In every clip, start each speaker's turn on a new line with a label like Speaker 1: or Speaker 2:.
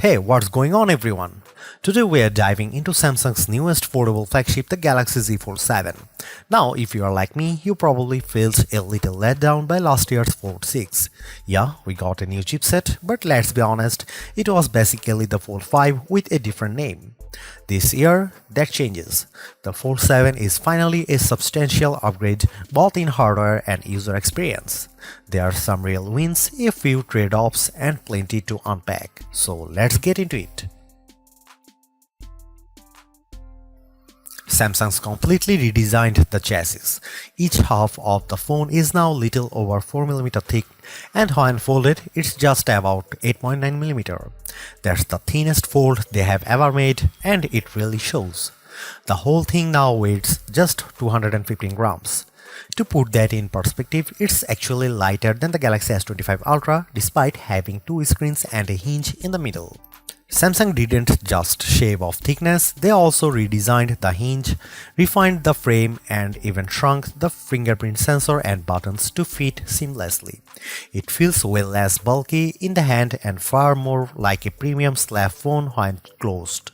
Speaker 1: Hey, what's going on everyone? Today we are diving into Samsung's newest foldable flagship, the Galaxy Z Fold 7. Now, if you are like me, you probably felt a little let down by last year's Fold 6. Yeah, we got a new chipset, but let's be honest, it was basically the Fold 5 with a different name. This year, that changes. The Fold 7 is finally a substantial upgrade both in hardware and user experience. There are some real wins, a few trade-offs, and plenty to unpack. So let's get into it. Samsung's completely redesigned the chassis. Each half of the phone is now little over 4mm thick, and when folded, it's just about 8.9mm. That's the thinnest fold they have ever made, and it really shows. The whole thing now weighs just 215 grams. To put that in perspective, it's actually lighter than the Galaxy S25 Ultra despite having two screens and a hinge in the middle. Samsung didn't just shave off thickness, they also redesigned the hinge, refined the frame, and even shrunk the fingerprint sensor and buttons to fit seamlessly. It feels way less bulky in the hand and far more like a premium slab phone when closed.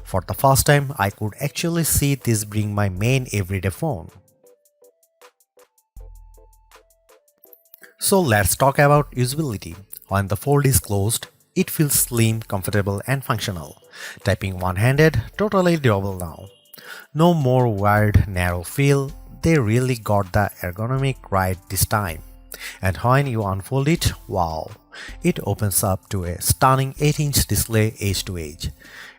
Speaker 1: For the first time, I could actually see this being my main everyday phone. So let's talk about usability. When the fold is closed, it feels slim, comfortable, and functional. Typing one-handed, totally doable now. No more weird, narrow feel, they really got the ergonomic right this time. And when you unfold it, wow, it opens up to a stunning 8-inch display edge to edge.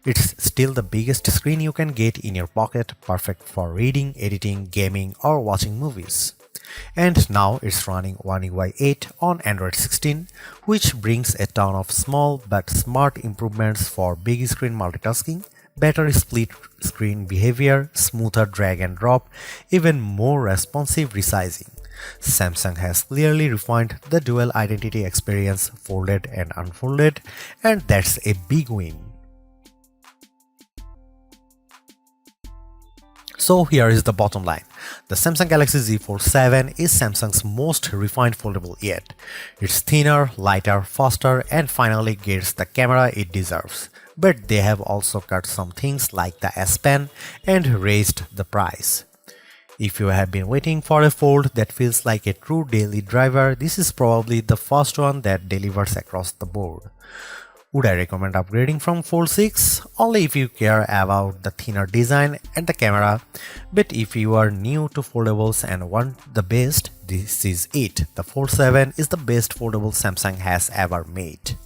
Speaker 1: It's still the biggest screen you can get in your pocket, perfect for reading, editing, gaming, or watching movies. And now it's running One UI 8 on Android 16, which brings a ton of small but smart improvements for big screen multitasking, better split screen behavior, smoother drag and drop, even more responsive resizing. Samsung has clearly refined the dual identity experience, folded and unfolded, and that's a big win. So here is the bottom line. The Samsung Galaxy Z Fold 7 is Samsung's most refined foldable yet. It's thinner, lighter, faster, and finally gets the camera it deserves. But they have also cut some things like the S Pen and raised the price. If you have been waiting for a fold that feels like a true daily driver, this is probably the first one that delivers across the board. Would I recommend upgrading from Fold 6? Only if you care about the thinner design and the camera, but if you are new to foldables and want the best, this is it. The Fold 7 is the best foldable Samsung has ever made.